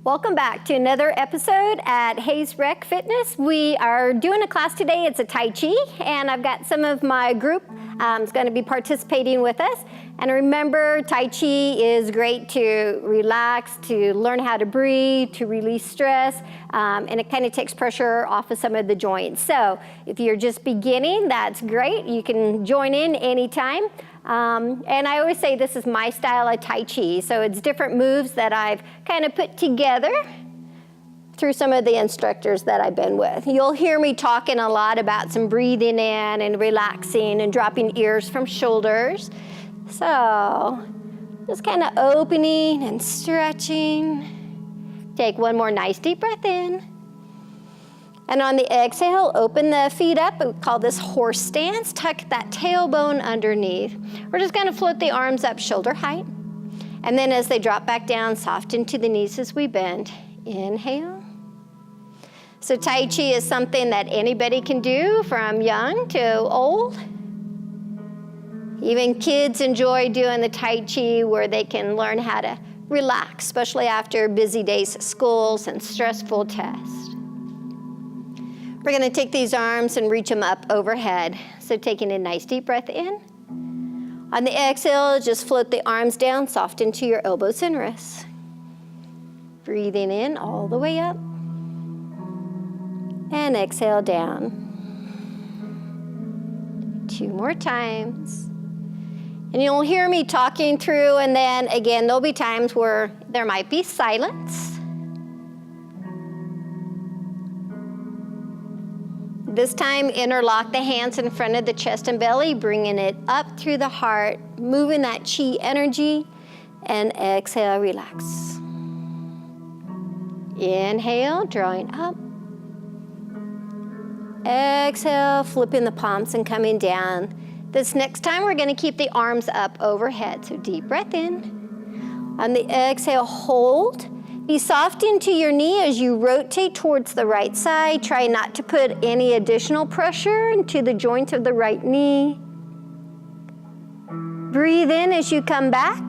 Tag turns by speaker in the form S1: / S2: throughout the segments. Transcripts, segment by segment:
S1: Welcome back to another episode at Hayes Rec Fitness. We are doing a class today. It's a Tai Chi, and I've got some of my group is going to be participating with us. And remember, Tai Chi is great to relax, to learn how to breathe, to release stress, and it kind of takes pressure off of some of the joints. So if you're just beginning, that's great. You can join in anytime. And I always say this is my style of Tai Chi, so it's different moves that I've kind of put together through some of the instructors that I've been with. You'll hear me talking a lot about some breathing in and relaxing and dropping ears from shoulders. So just kind of opening and stretching. Take one more nice deep breath in. And on the exhale, open the feet up. We call this horse stance. Tuck that tailbone underneath. We're just going to float the arms up shoulder height. And then as they drop back down, soften to the knees as we bend. Inhale. So Tai Chi is something that anybody can do, from young to old. Even kids enjoy doing the Tai Chi, where they can learn how to relax, especially after busy days at schools and stressful tests. We're going to take these arms and reach them up overhead. So taking a nice deep breath in. On the exhale, just float the arms down, soften to your elbows and wrists. Breathing in all the way up. And exhale down. 2 more times. And you'll hear me talking through, and then again, there'll be times where there might be silence. This time, interlock the hands in front of the chest and belly, bringing it up through the heart, moving that chi energy, and exhale, relax. Inhale, drawing up. Exhale, flipping the palms and coming down. This next time, we're going to keep the arms up overhead. So deep breath in. On the exhale, hold. Be soft into your knee as you rotate towards the right side. Try not to put any additional pressure into the joint of the right knee. Breathe in as you come back,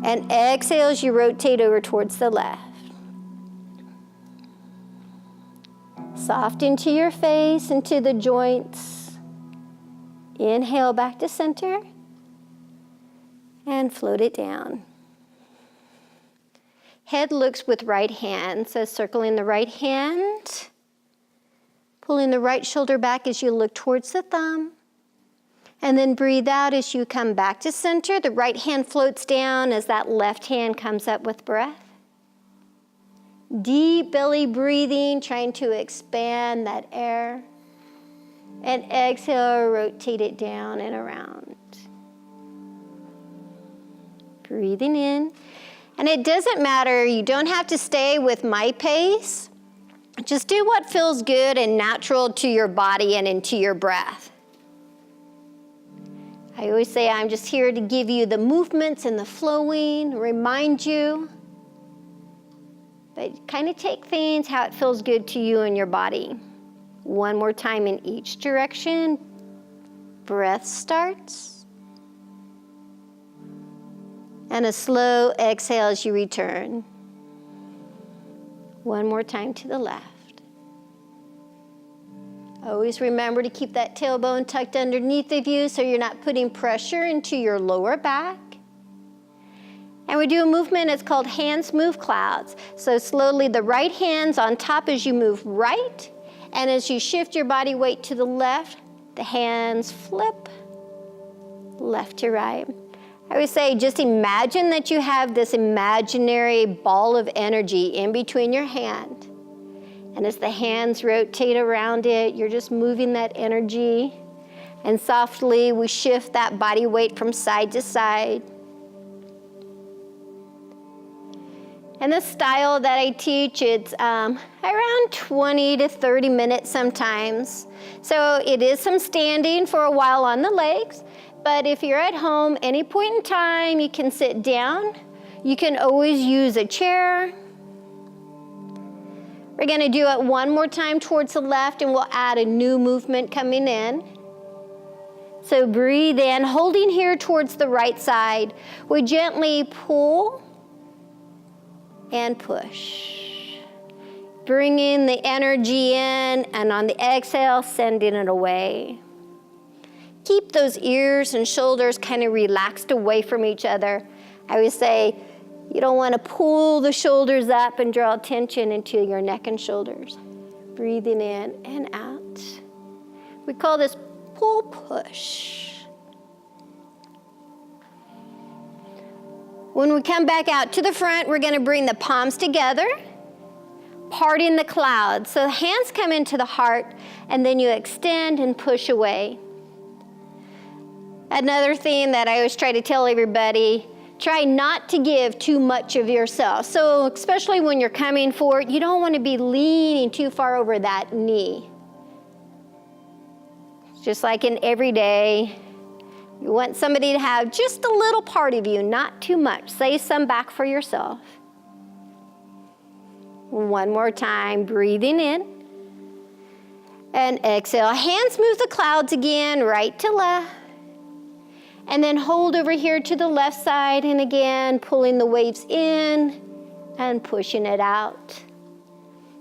S1: and exhale as you rotate over towards the left. Soft into your face, into the joints. Inhale back to center, and float it down. Head looks with right hand, so circling the right hand. Pulling the right shoulder back as you look towards the thumb. And then breathe out as you come back to center. The right hand floats down as that left hand comes up with breath. Deep belly breathing, trying to expand that air. And exhale, rotate it down and around. Breathing in. And it doesn't matter, you don't have to stay with my pace. Just do what feels good and natural to your body and into your breath. I always say I'm just here to give you the movements and the flowing, remind you. But kind of take things how it feels good to you and your body. One more time in each direction. Breath starts. And a slow exhale as you return. One more time to the left. Always remember to keep that tailbone tucked underneath of you so you're not putting pressure into your lower back. And we do a movement, it's called hands move clouds. So slowly the right hand's on top as you move right. And as you shift your body weight to the left, the hands flip left to right. I would say just imagine that you have this imaginary ball of energy in between your hand. And as the hands rotate around it, you're just moving that energy. And softly we shift that body weight from side to side. And the style that I teach, it's around 20 to 30 minutes sometimes. So it is some standing for a while on the legs. But if you're at home, any point in time, you can sit down. You can always use a chair. We're going to do it one more time towards the left, and we'll add a new movement coming in. So breathe in, holding here towards the right side. We gently pull and push. Bringing the energy in, and on the exhale, sending it away. Keep those ears and shoulders kind of relaxed away from each other. I always say, you don't want to pull the shoulders up and draw tension into your neck and shoulders. Breathing in and out. We call this pull push. When we come back out to the front, we're going to bring the palms together, parting the clouds. So the hands come into the heart, and then you extend and push away. Another thing that I always try to tell everybody, try not to give too much of yourself. So especially when you're coming forward, you don't want to be leaning too far over that knee. Just like in every day, you want somebody to have just a little part of you, not too much. Save some back for yourself. One more time, breathing in. And exhale. Hands move the clouds again, right to left. And then hold over here to the left side, and again, pulling the waves in and pushing it out.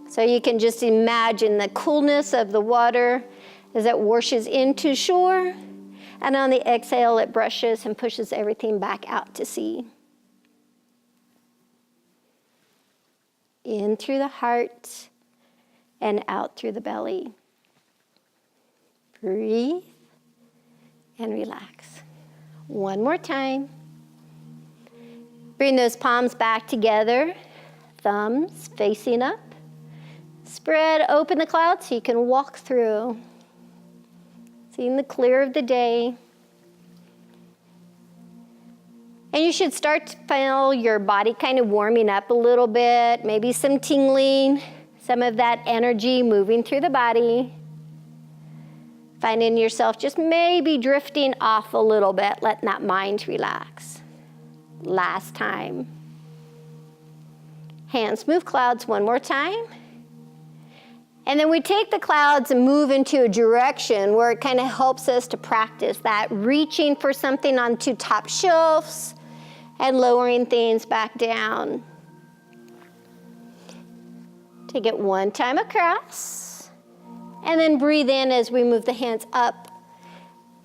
S1: So you can just imagine the coolness of the water as it washes into shore. And on the exhale, it brushes and pushes everything back out to sea. In through the heart and out through the belly. Breathe and relax. One more time. Bring those palms back together, thumbs facing up. Spread open the clouds so you can walk through. Seeing the clear of the day. And you should start to feel your body kind of warming up a little bit, maybe some tingling, some of that energy moving through the body. Finding yourself just maybe drifting off a little bit, letting that mind relax. Last time. Hands move clouds one more time. And then we take the clouds and move into a direction where it kind of helps us to practice that reaching for something onto top shelves and lowering things back down. Take it one time across. And then breathe in as we move the hands up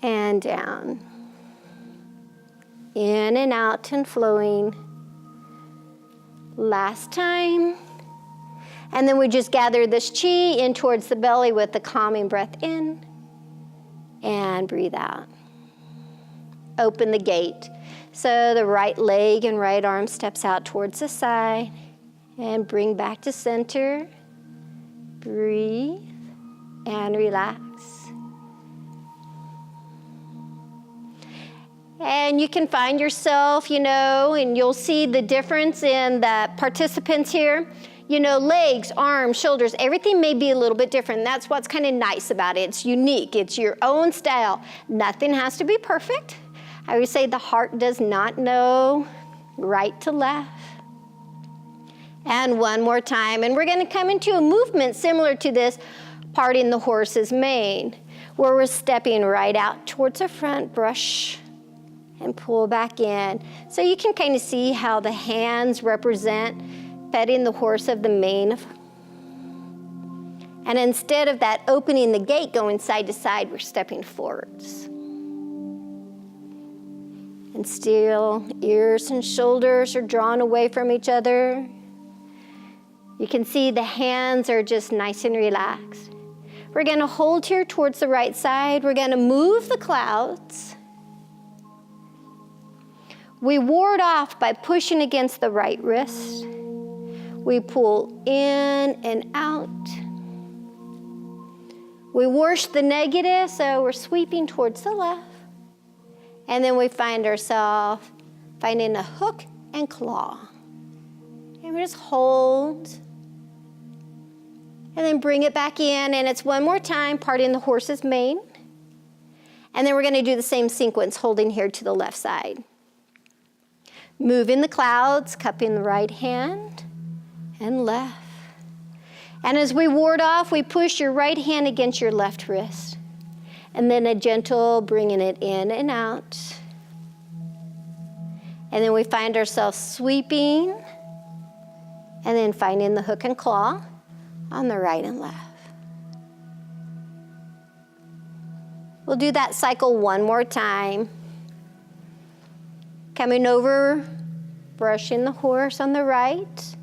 S1: and down. In and out and flowing. Last time. And then we just gather this chi in towards the belly with the calming breath in. And breathe out. Open the gate. So the right leg and right arm steps out towards the side. And bring back to center. Breathe. And relax. And you can find yourself, and you'll see the difference in the participants here. Legs, arms, shoulders, everything may be a little bit different. That's what's kind of nice about it. It's unique. It's your own style. Nothing has to be perfect. I would say the heart does not know right to left. And one more time. And we're going to come into a movement similar to this, parting the horse's mane, where we're stepping right out towards the front, brush, and pull back in. So you can kind of see how the hands represent petting the horse of the mane. And instead of that opening the gate going side to side, we're stepping forwards. And still, ears and shoulders are drawn away from each other. You can see the hands are just nice and relaxed. We're going to hold here towards the right side. We're going to move the clouds. We ward off by pushing against the right wrist. We pull in and out. We wash the negative, so we're sweeping towards the left. And then we find ourselves finding a hook and claw. And we just hold. And then bring it back in, and it's one more time, parting the horse's mane. And then we're going to do the same sequence, holding here to the left side. Moving the clouds, cupping the right hand and left. And as we ward off, we push your right hand against your left wrist. And then a gentle bringing it in and out. And then we find ourselves sweeping And then finding the hook and claw on the right and left. We'll do that cycle one more time. Coming over, brushing the horse on the right,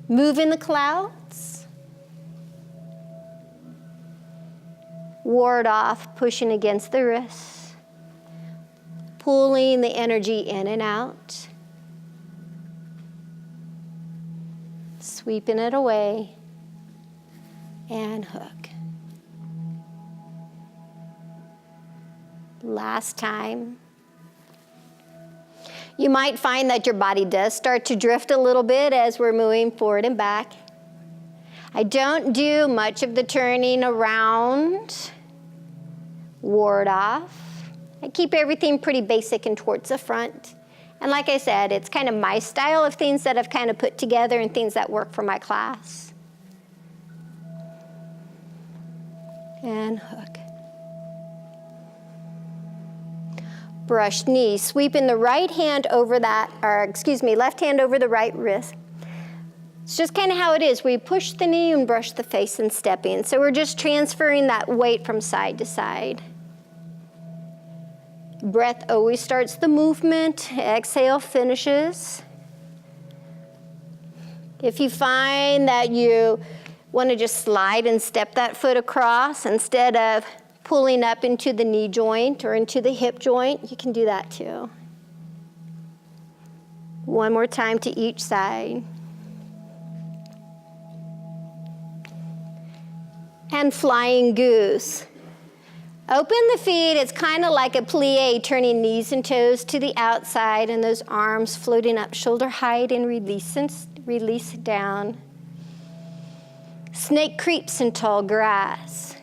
S1: moving the clouds, ward off, pushing against the wrist, pulling the energy in and out, sweeping it away, and hook. Last time. You might find that your body does start to drift a little bit as we're moving forward and back. I don't do much of the turning around, ward off. I keep everything pretty basic and towards the front. And like I said, it's kind of my style of things that I've kind of put together and things that work for my class. And hook. Brush knee, sweeping the right hand over that, left hand over the right wrist. It's just kind of how it is. We push the knee and brush the face and stepping. So we're just transferring that weight from side to side. Breath always starts the movement. Exhale finishes. If you find that you want to just slide and step that foot across instead of pulling up into the knee joint or into the hip joint, you can do that too. One more time to each side. And flying goose. Open the feet, it's kind of like a plie, turning knees and toes to the outside and those arms floating up shoulder height and release down. Snake creeps in tall grass.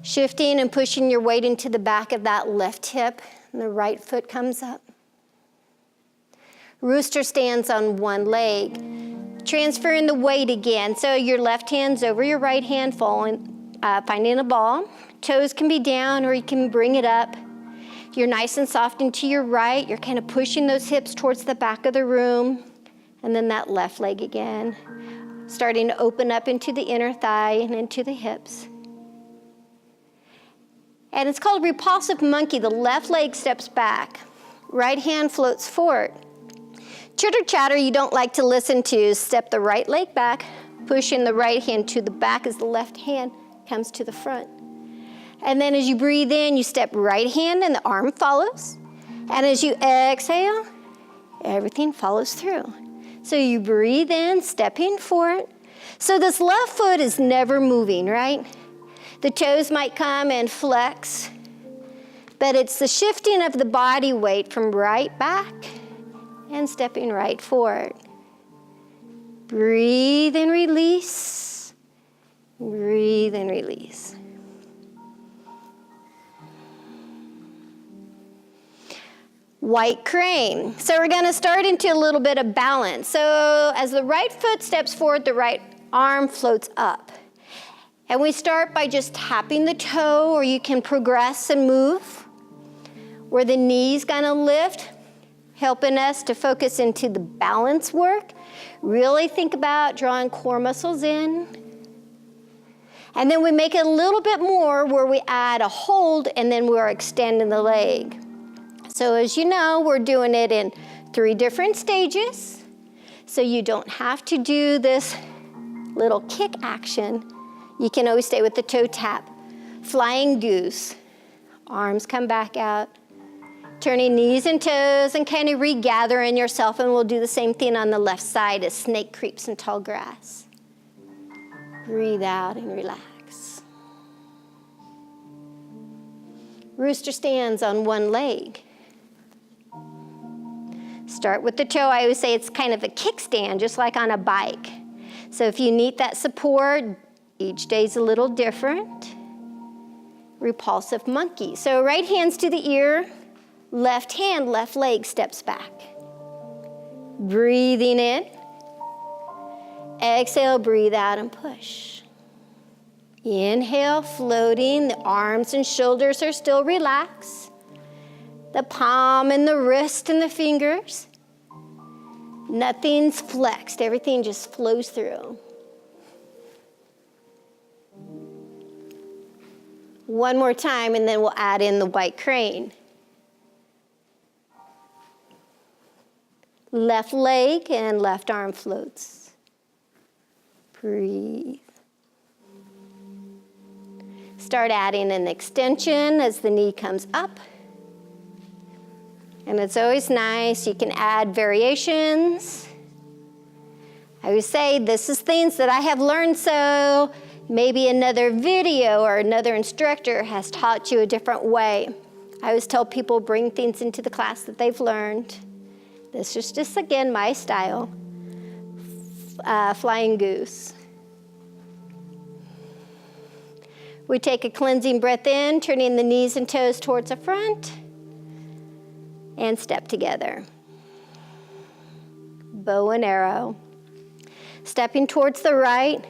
S1: Shifting and pushing your weight into the back of that left hip, and the right foot comes up. Rooster stands on one leg. Transferring the weight again. So your left hand's over your right hand, finding a ball. Toes can be down or you can bring it up. You're nice and soft into your right. You're kind of pushing those hips towards the back of the room. And then that left leg again. Starting to open up into the inner thigh and into the hips. And it's called repulsive monkey. The left leg steps back. Right hand floats forward. Chitter chatter you don't like to listen to. Step the right leg back, pushing the right hand to the back as the left hand comes to the front. And then as you breathe in, you step right hand and the arm follows. And as you exhale, everything follows through. So you breathe in, stepping forward. So this left foot is never moving, right? The toes might come and flex, but it's the shifting of the body weight from right back and stepping right forward. Breathe and release. Breathe and release. White crane. So we're going to start into a little bit of balance. So as the right foot steps forward, the right arm floats up. And we start by just tapping the toe, or you can progress and move. Where the knee's gonna lift, helping us to focus into the balance work. Really think about drawing core muscles in. And then we make it a little bit more where we add a hold and then we're extending the leg. So as you know, we're doing it in 3 different stages. So you don't have to do this little kick action. You can always stay with the toe tap. Flying goose. Arms come back out. Turning knees and toes and kind of regathering yourself, and we'll do the same thing on the left side as snake creeps in tall grass. Breathe out and relax. Rooster stands on one leg. Start with the toe. I always say it's kind of a kickstand, just like on a bike. So if you need that support, each day's a little different. Repulsive monkey. So right hand's to the ear, left hand, left leg steps back. Breathing in. Exhale, breathe out and push. Inhale, floating. The arms and shoulders are still relaxed. The palm and the wrist and the fingers. Nothing's flexed, everything just flows through. One more time, and then we'll add in the white crane. Left leg and left arm floats. Breathe. Start adding an extension as the knee comes up. And it's always nice, you can add variations. I always say this is things that I have learned, so maybe another video or another instructor has taught you a different way. I always tell people bring things into the class that they've learned. This is just, again, my style. Flying goose. We take a cleansing breath in, turning the knees and toes towards the front, and step together. Bow and arrow. Stepping towards the right,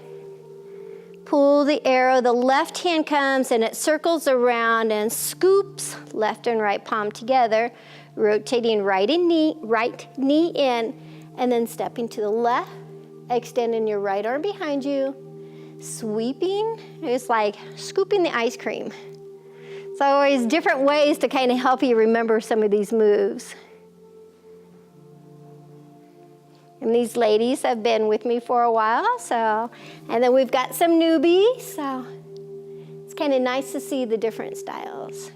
S1: pull the arrow, the left hand comes and it circles around and scoops left and right palm together, rotating right knee in, and then stepping to the left, extending your right arm behind you, sweeping. It's like scooping the ice cream. It's always different ways to kind of help you remember some of these moves. And these ladies have been with me for a while, and then we've got some newbies, so it's kind of nice to see the different styles.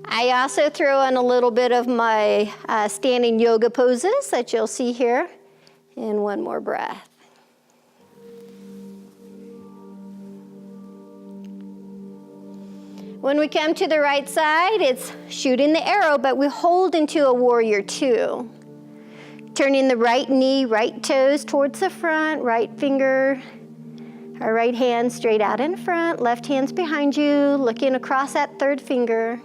S1: I also throw in a little bit of my standing yoga poses that you'll see here in one more breath. When we come to the right side, it's shooting the arrow, but we hold into a warrior two. Turning the right knee, right toes towards the front, right finger, our right hand straight out in front, left hand's behind you, looking across that third finger.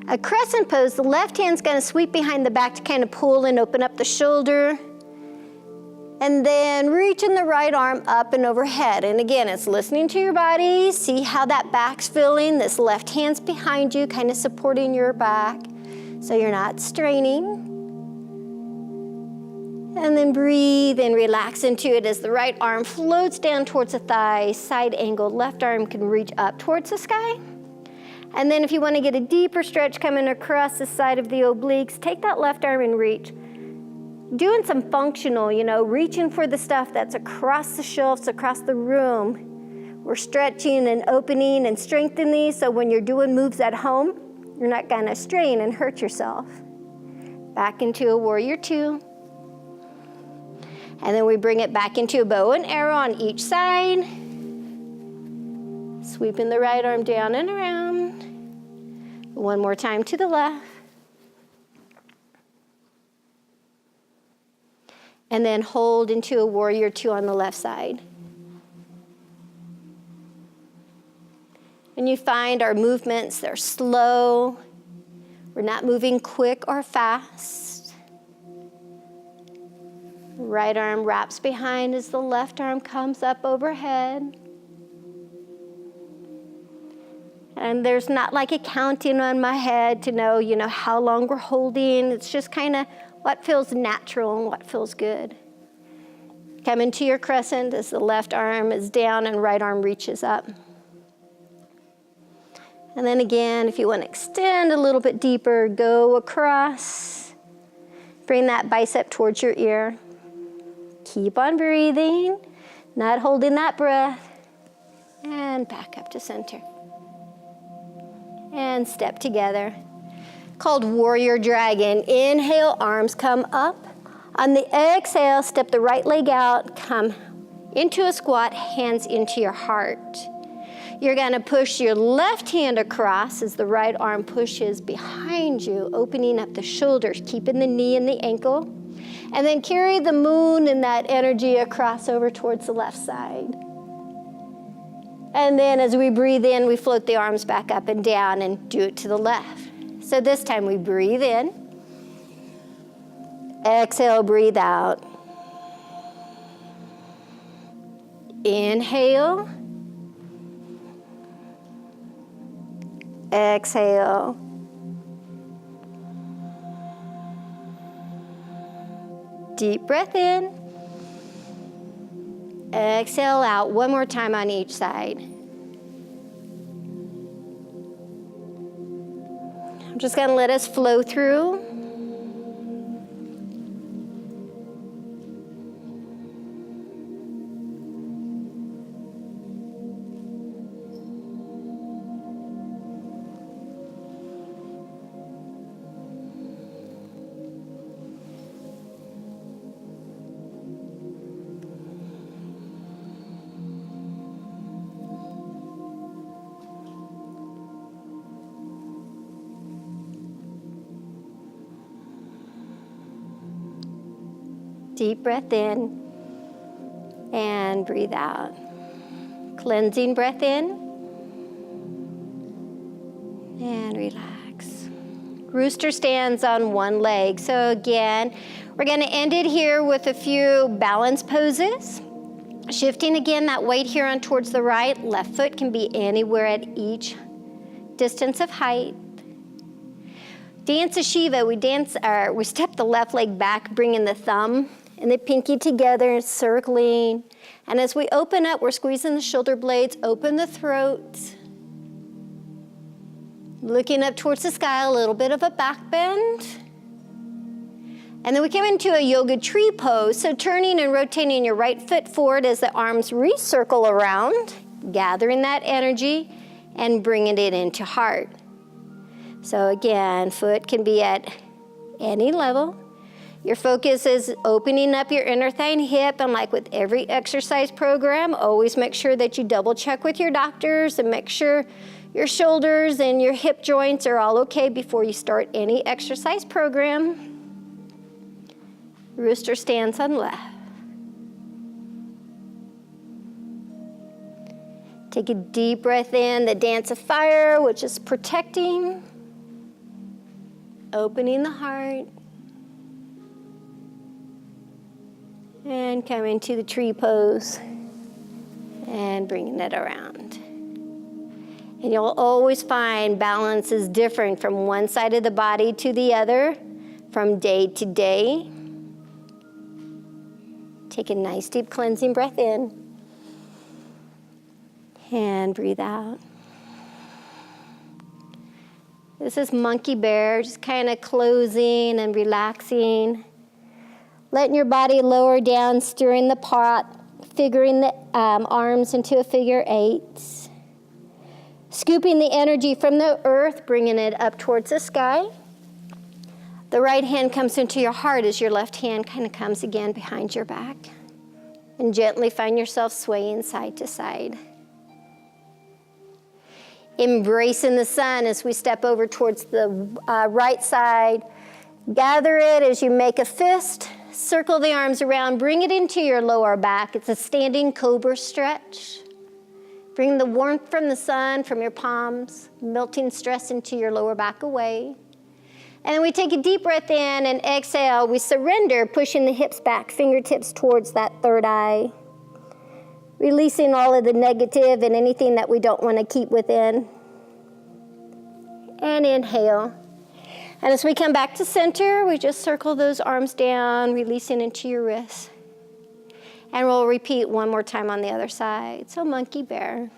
S1: A crescent pose, the left hand's gonna sweep behind the back to kind of pull and open up the shoulder. And then reaching the right arm up and overhead. And again, it's listening to your body, see how that back's feeling. This left hand's behind you, kind of supporting your back so you're not straining. And then breathe and relax into it as the right arm floats down towards the thigh, side angle, left arm can reach up towards the sky. And then if you want to get a deeper stretch coming across the side of the obliques, take that left arm and reach. Doing some functional, reaching for the stuff that's across the shelves, across the room. We're stretching and opening and strengthening, so when you're doing moves at home, you're not gonna strain and hurt yourself. Back into a warrior two. And then we bring it back into a bow and arrow on each side. Sweeping the right arm down and around. One more time to the left. And then hold into a warrior two on the left side. And you find our movements, they're slow. We're not moving quick or fast. Right arm wraps behind as the left arm comes up overhead. And there's not like a counting on my head to know, how long we're holding. It's just kind of what feels natural and what feels good. Come into your crescent as the left arm is down and right arm reaches up. And then again, if you want to extend a little bit deeper, go across. Bring that bicep towards your ear. Keep on breathing, not holding that breath. And back up to center. And step together. Called warrior dragon. Inhale, arms come up. On the exhale, step the right leg out, come into a squat, hands into your heart. You're gonna push your left hand across as the right arm pushes behind you, opening up the shoulders, keeping the knee and the ankle. And then carry the moon and that energy across over towards the left side. And then as we breathe in, we float the arms back up and down and do it to the left. So this time we breathe in. Exhale, breathe out. Inhale. Exhale. Deep breath in. Exhale out. One more time on each side. I'm just going to let us flow through. Deep breath in and breathe out. Cleansing breath in and relax. Rooster stands on one leg. So again, we're going to end it here with a few balance poses. Shifting again that weight here on towards the right. Left foot can be anywhere at each distance of height. Dance a Shiva. We step the left leg back, bringing the thumb and the pinky together, circling. And as we open up, we're squeezing the shoulder blades, open the throat. Looking up towards the sky, a little bit of a back bend. And then we come into a yoga tree pose. So turning and rotating your right foot forward as the arms recircle around, gathering that energy and bringing it into heart. So again, foot can be at any level. Your focus is opening up your inner thigh and hip, and like with every exercise program, always make sure that you double check with your doctors and make sure your shoulders and your hip joints are all okay before you start any exercise program. Rooster stands on left. Take a deep breath in, the dance of fire, which is protecting, opening the heart. And coming to the tree pose and bringing it around. And you'll always find balance is different from one side of the body to the other, from day to day. Take a nice deep cleansing breath in and breathe out. This is monkey bear, just kind of closing and relaxing. Letting your body lower down, stirring the pot, figuring the arms into a figure 8. Scooping the energy from the earth, bringing it up towards the sky. The right hand comes into your heart as your left hand kind of comes again behind your back. And gently find yourself swaying side to side. Embracing the sun as we step over towards the right side. Gather it as you make a fist. Circle the arms around, bring it into your lower back. It's a standing cobra stretch. Bring the warmth from the sun, from your palms, melting stress into your lower back away. And then we take a deep breath in and exhale. We surrender, pushing the hips back, fingertips towards that third eye. Releasing all of the negative and anything that we don't want to keep within. And inhale. And as we come back to center, we just circle those arms down, releasing into your wrists. And we'll repeat one more time on the other side. So monkey bear.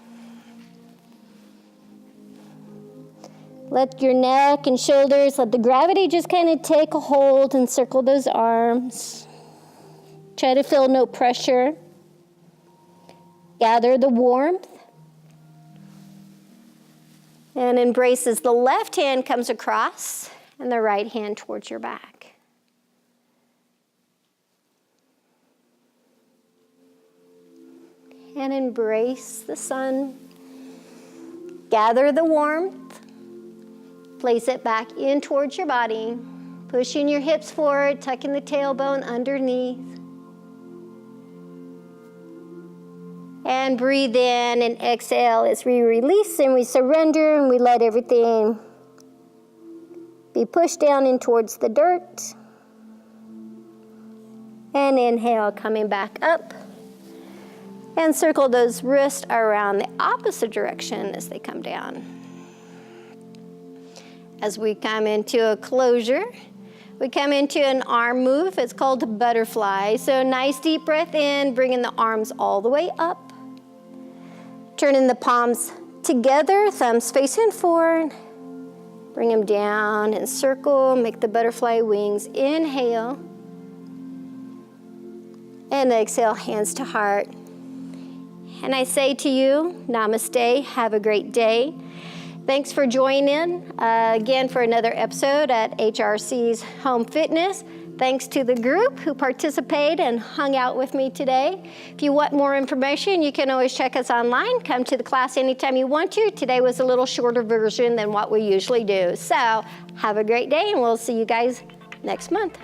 S1: Let your neck and shoulders, let the gravity just kind of take a hold and circle those arms. Try to feel no pressure. Gather the warmth. And embrace as the left hand comes across and the right hand towards your back. And embrace the sun. Gather the warmth. Place it back in towards your body. Pushing your hips forward, tucking the tailbone underneath. And breathe in and exhale as we release and we surrender and we let everything be pushed down in towards the dirt. And inhale, coming back up. And circle those wrists around the opposite direction as they come down. As we come into a closure, We come into an arm move. It's called a butterfly. So nice deep breath in, bringing the arms all the way up. Turning the palms together, thumbs facing forward. Bring them down and circle, make the butterfly wings. Inhale. And exhale, hands to heart. And I say to you, namaste, have a great day. Thanks for joining in again for another episode at HRC's Home Fitness. Thanks to the group who participated and hung out with me today. If you want more information, you can always check us online. Come to the class anytime you want to. Today was a little shorter version than what we usually do. So have a great day, and we'll see you guys next month.